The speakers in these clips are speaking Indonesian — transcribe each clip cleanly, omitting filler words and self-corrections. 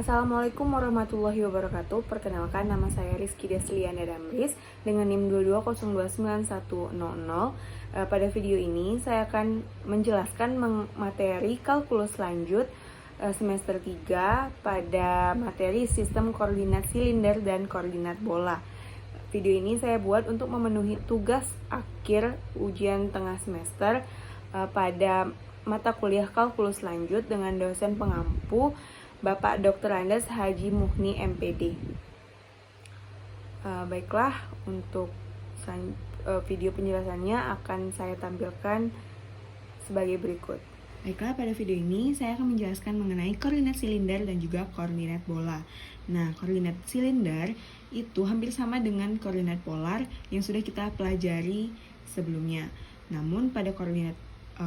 Assalamualaikum warahmatullahi wabarakatuh. Perkenalkan, nama saya Rizky Desliana Damris dengan NIM 22029100. Pada video ini saya akan menjelaskan materi kalkulus lanjut semester 3 pada materi sistem koordinat silinder dan koordinat bola. Video ini saya buat untuk memenuhi tugas akhir ujian tengah semester pada mata kuliah kalkulus lanjut dengan dosen pengampu Bapak Dr. Andes Haji Muhni MPD. Baiklah, untuk video penjelasannya akan saya tampilkan sebagai berikut. Baiklah, pada video ini saya akan menjelaskan mengenai koordinat silinder dan juga koordinat bola. Nah, koordinat silinder itu hampir sama dengan koordinat polar yang sudah kita pelajari sebelumnya. Namun pada koordinat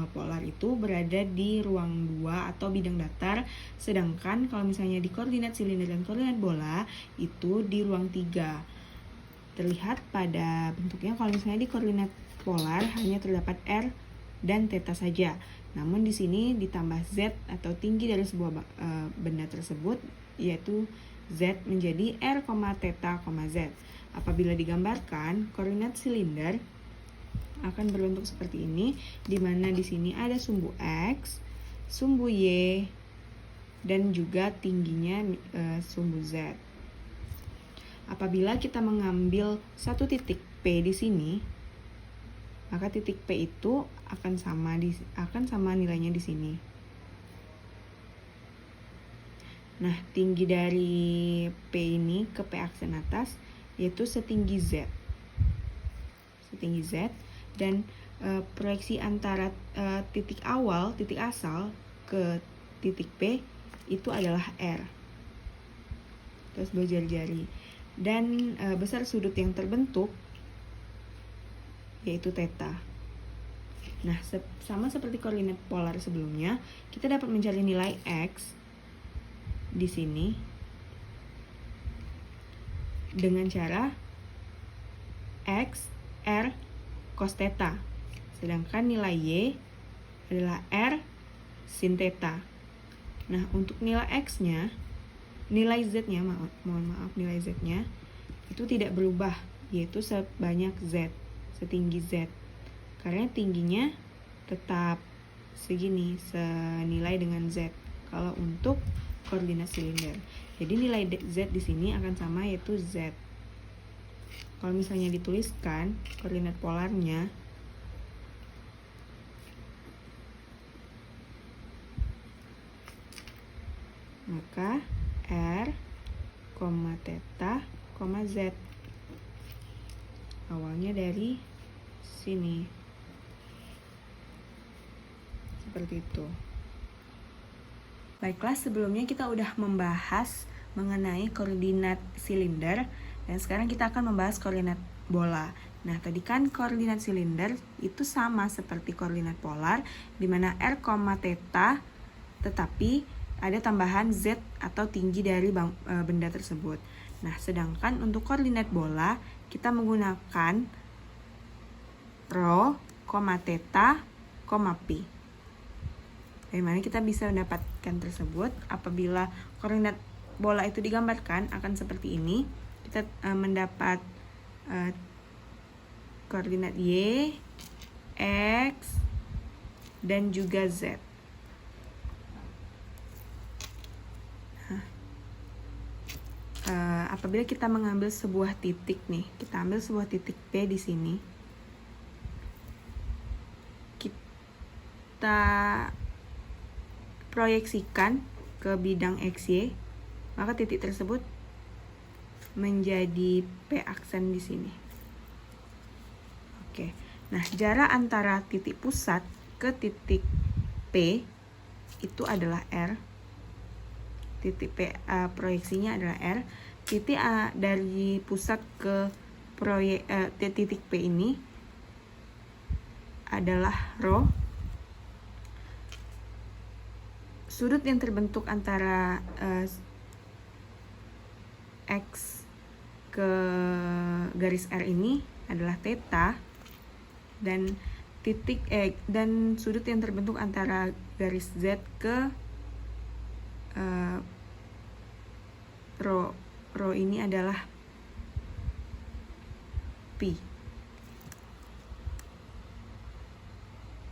polar itu berada di ruang 2 atau bidang datar, sedangkan kalau misalnya di koordinat silinder dan koordinat bola itu di ruang 3. Terlihat pada bentuknya, kalau misalnya di koordinat polar hanya terdapat R dan theta saja. Namun di sini ditambah Z atau tinggi dari sebuah benda tersebut, yaitu Z menjadi R, theta, Z. Apabila digambarkan, koordinat silinder akan berbentuk seperti ini, di mana di sini ada sumbu X, sumbu Y, dan juga tingginya sumbu Z. Apabila kita mengambil satu titik P di sini, maka titik P itu akan sama nilainya di sini. Nah, tinggi dari P ini ke P aksen atas yaitu setinggi Z. Setinggi Z. Dan proyeksi antara titik asal ke titik P itu adalah R. Terus berjari-jari. Dan besar sudut yang terbentuk yaitu theta. Nah, sama seperti koordinat polar sebelumnya, kita dapat mencari nilai X di sini dengan cara X, R, cos theta. Sedangkan nilai Y adalah R sin theta. Nah, untuk nilai X-nya, nilai Z-nya, nilai Z-nya itu tidak berubah, yaitu sebanyak Z, setinggi Z. Karena tingginya tetap segini, senilai dengan Z kalau untuk koordinat silinder. Jadi nilai Z di sini akan sama, yaitu Z. Kalau misalnya dituliskan koordinat polarnya, maka R, theta, Z. Awalnya dari sini. Seperti itu. Baiklah, sebelumnya kita udah membahas mengenai koordinat silinder, dan sekarang kita akan membahas koordinat bola. Nah, tadi kan koordinat silinder itu sama seperti koordinat polar, di mana R, theta, tetapi ada tambahan Z atau tinggi dari benda tersebut. Nah, sedangkan untuk koordinat bola, kita menggunakan rho, theta, P. Bagaimana kita bisa mendapatkan tersebut? Apabila koordinat bola itu digambarkan akan seperti ini. Kita mendapat koordinat Y, X, dan juga Z. Apabila kita mengambil sebuah titik nih, kita ambil sebuah titik P di sini. Kita proyeksikan ke bidang XY, maka titik tersebut menjadi P aksen di sini. Oke. Nah, jarak antara titik pusat ke titik P itu adalah R. Titik P proyeksinya adalah R. Titik dari pusat ke titik P ini adalah rho. Sudut yang terbentuk antara X ke garis R ini adalah theta, dan dan sudut yang terbentuk antara garis Z ke Rho ini adalah P.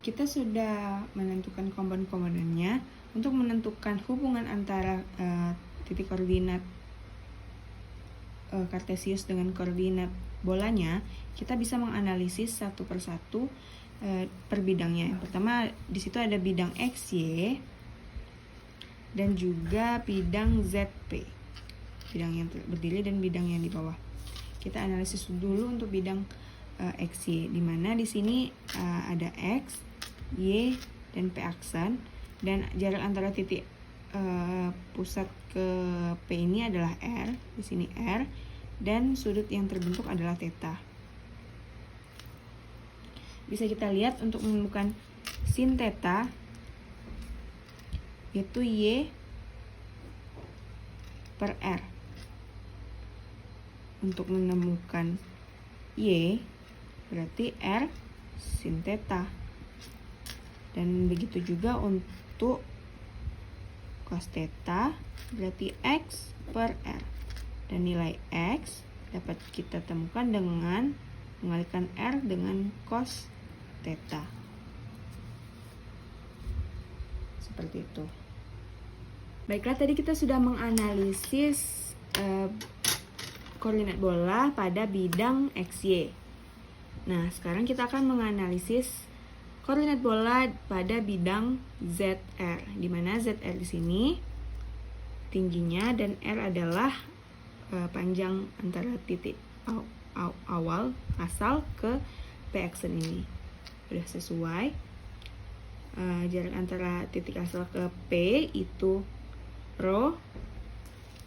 Kita sudah menentukan komponen-komponennya. Untuk menentukan hubungan antara titik koordinat Kartesius dengan koordinat bolanya, kita bisa menganalisis satu persatu per bidangnya. Yang pertama, di situ ada bidang XY dan juga bidang ZP, bidang yang berdiri dan bidang yang di bawah. Kita analisis dulu untuk bidang XY, di mana di sini ada X, Y, dan P aksen, dan jarak antara titik pusat ke P ini adalah R, di sini R, dan sudut yang terbentuk adalah theta. Bisa kita lihat untuk menemukan sin theta, yaitu Y per R. Untuk menemukan Y, berarti R sin theta. Dan begitu juga untuk cos theta, berarti X per R. Dan nilai X dapat kita temukan dengan mengalihkan R dengan cos theta. Seperti itu. Baiklah, tadi kita sudah menganalisis koordinat bola pada bidang XY. Nah, sekarang kita akan menganalisis koordinat bola pada bidang ZR, di mana ZR di sini tingginya dan R adalah panjang antara titik awal asal ke P aksen ini. Sudah sesuai. Jarak antara titik asal ke P itu Rho,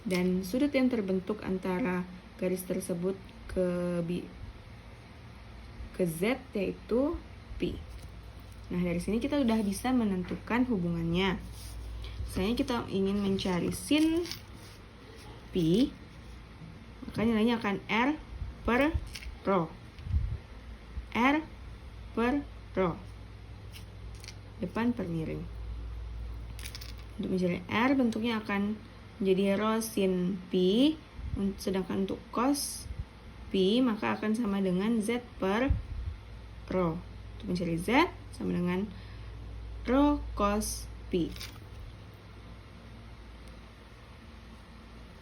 dan sudut yang terbentuk antara garis tersebut ke Z yaitu P. Nah, dari sini kita udah bisa menentukan hubungannya. Misalnya kita ingin mencari sin P, maka nilainya akan R per Rho. R per Rho. Depan per miring. Untuk mencari R, bentuknya akan menjadi Rho sin P, sedangkan untuk cos P maka akan sama dengan Z per Rho. Untuk mencari Z sama dengan Rho cos P.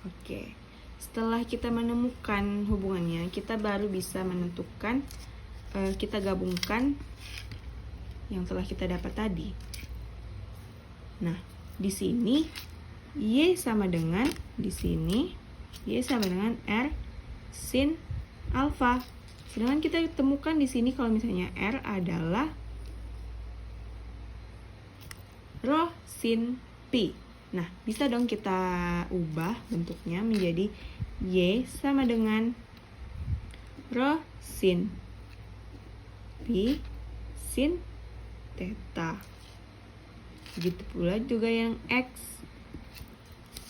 Oke. Setelah kita menemukan hubungannya, kita baru bisa menentukan, kita gabungkan yang telah kita dapat tadi. Nah, di sini Y sama dengan, di sini Y sama dengan R sin alfa. Sedangkan kita temukan di sini kalau misalnya R adalah Rho sin P. Nah, bisa dong kita ubah bentuknya menjadi Y sama dengan Rho sin P sin theta. Begitu pula juga yang X.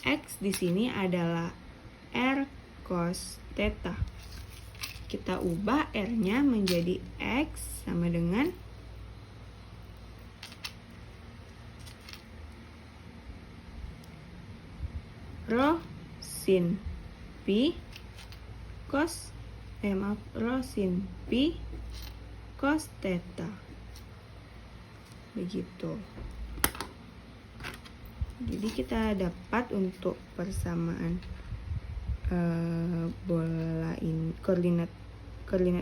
X di sini adalah R cos theta. Kita ubah R-nya menjadi X sama dengan Rho sin P cos Rho sin P cos theta. Begitu. Jadi kita dapat untuk persamaan bola ini, koordinat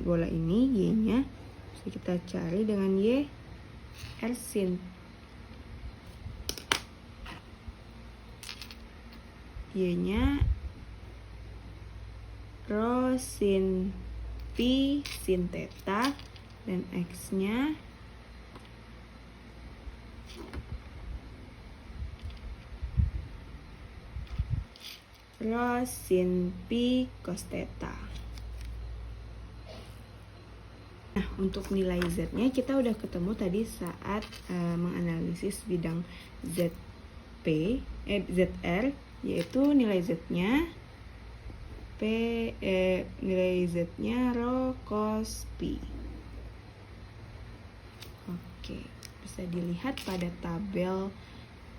bola ini Y-nya bisa kita cari dengan Y R sin Y-nya Rho sin P sin theta, dan X-nya Rho sin P cos theta. Nah, untuk nilai Z-nya kita udah ketemu tadi saat menganalisis bidang ZR, yaitu nilai Z-nya nilai Z-nya Rho cos P. Oke, bisa dilihat pada tabel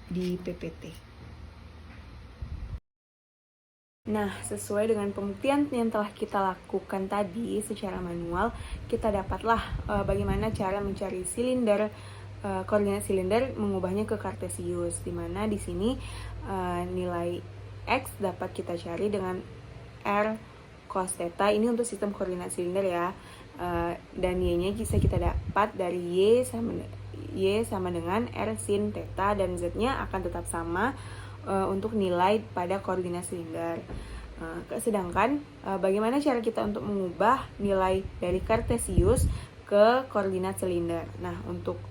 di PPT. Nah, sesuai dengan pembuktian yang telah kita lakukan tadi secara manual, kita dapatlah bagaimana cara mencari silinder, koordinat silinder, mengubahnya ke kartesius, di mana di sini nilai X dapat kita cari dengan R cos theta, ini untuk sistem koordinat silinder ya, dan Y-nya bisa kita dapat dari Y sama dengan R sin theta, dan Z-nya akan tetap sama untuk nilai pada koordinat silinder. Sedangkan bagaimana cara kita untuk mengubah nilai dari kartesius ke koordinat silinder? Nah, untuk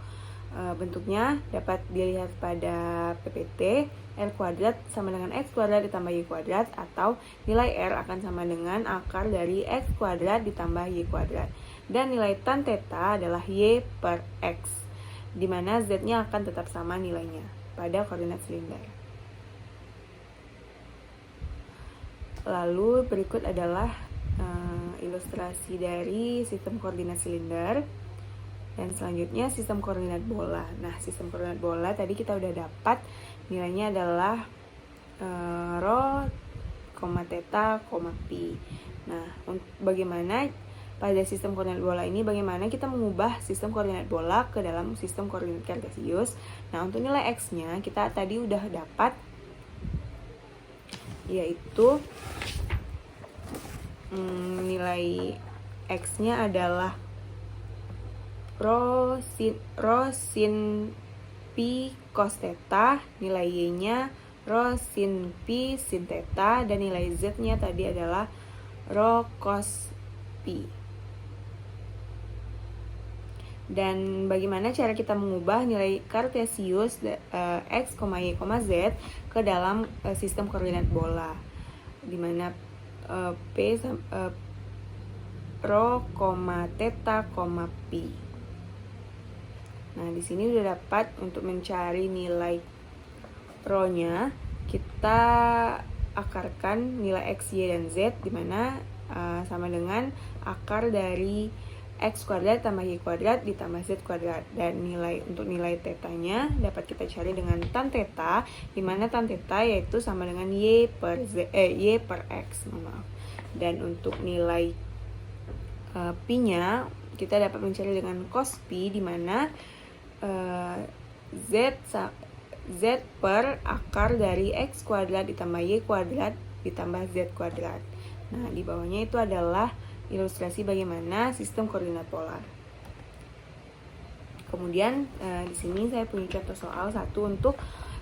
bentuknya dapat dilihat pada PPT. R kuadrat sama dengan X kuadrat ditambah Y kuadrat, atau nilai R akan sama dengan akar dari X kuadrat ditambah Y kuadrat, dan nilai tan theta adalah Y per X, dimana Z-nya akan tetap sama nilainya pada koordinat silinder. Lalu berikut adalah ilustrasi dari sistem koordinat silinder. Dan selanjutnya sistem koordinat bola. Nah, sistem koordinat bola tadi kita udah dapat nilainya adalah rho, theta, pi. Nah, bagaimana pada sistem koordinat bola ini, bagaimana kita mengubah sistem koordinat bola ke dalam sistem koordinat kartesius? Nah, untuk nilai X-nya kita tadi udah dapat, yaitu nilai X-nya adalah rho sin pi cos theta, nilai Y-nya rho sin pi sin theta, dan nilai Z-nya tadi adalah rho cos pi. Dan bagaimana cara kita mengubah nilai kartesius X, Y, Z ke dalam sistem koordinat bola, dimana rho, theta, pi. Nah, di sini udah dapat untuk mencari nilai rho-nya, kita akarkan nilai X, Y, dan Z, dimana sama dengan akar dari X kuadrat tambah Y kuadrat ditambah Z kuadrat, dan untuk nilai theta-nya dapat kita cari dengan tan theta, dimana tan theta yaitu sama dengan Y per X, maaf. Dan untuk nilai pi-nya kita dapat mencari dengan cos pi, dimana Z per akar dari X kuadrat ditambah Y kuadrat ditambah Z kuadrat. Nah, di bawahnya itu adalah ilustrasi bagaimana sistem koordinat polar. Kemudian di sini saya punya contoh soal satu untuk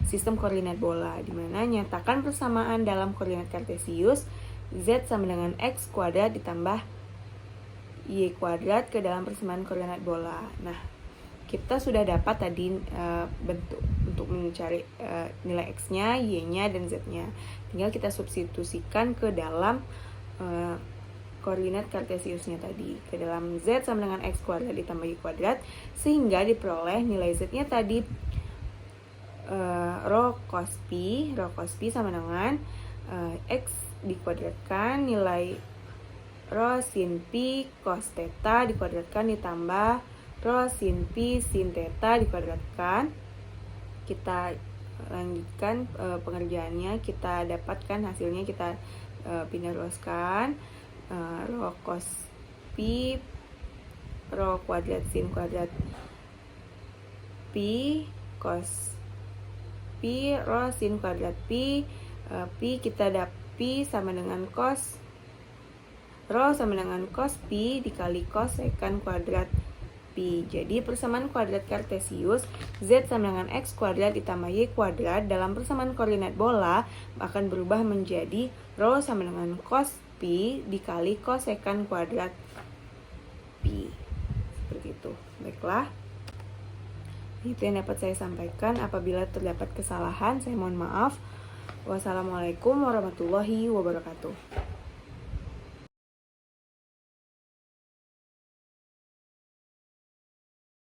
sistem koordinat bola, di mana nyatakan persamaan dalam koordinat kartesius Z sama dengan X kuadrat ditambah Y kuadrat ke dalam persamaan koordinat bola. Nah, kita sudah dapat tadi bentuk untuk mencari nilai X-nya, Y-nya, dan Z-nya. Tinggal kita substitusikan ke dalam koordinat kartesiusnya tadi, ke dalam Z sama dengan X kuadrat ditambah Y kuadrat, sehingga diperoleh nilai Z-nya tadi rho cos pi sama dengan X dikuadratkan nilai rho sin pi cos theta dikuadratkan ditambah rho sin pi sin theta dikuadratkan. Kita lanjutkan pengerjaannya, kita dapatkan hasilnya, kita pindah ruaskan. Rho cos pi rho kuadrat sin kuadrat pi cos pi rho sin kuadrat pi, pi kita dapat pi sama dengan cos, rho sama dengan cos pi dikali cos sekan kuadrat pi. Jadi persamaan kuadrat kartesius Z sama dengan X kuadrat ditambah Y kuadrat dalam persamaan koordinat bola akan berubah menjadi rho sama dengan cos pi dikali cos sekan kuadrat pi. Seperti itu. Baiklah, itu yang dapat saya sampaikan. Apabila terdapat kesalahan, saya mohon maaf. Wassalamualaikum warahmatullahi wabarakatuh.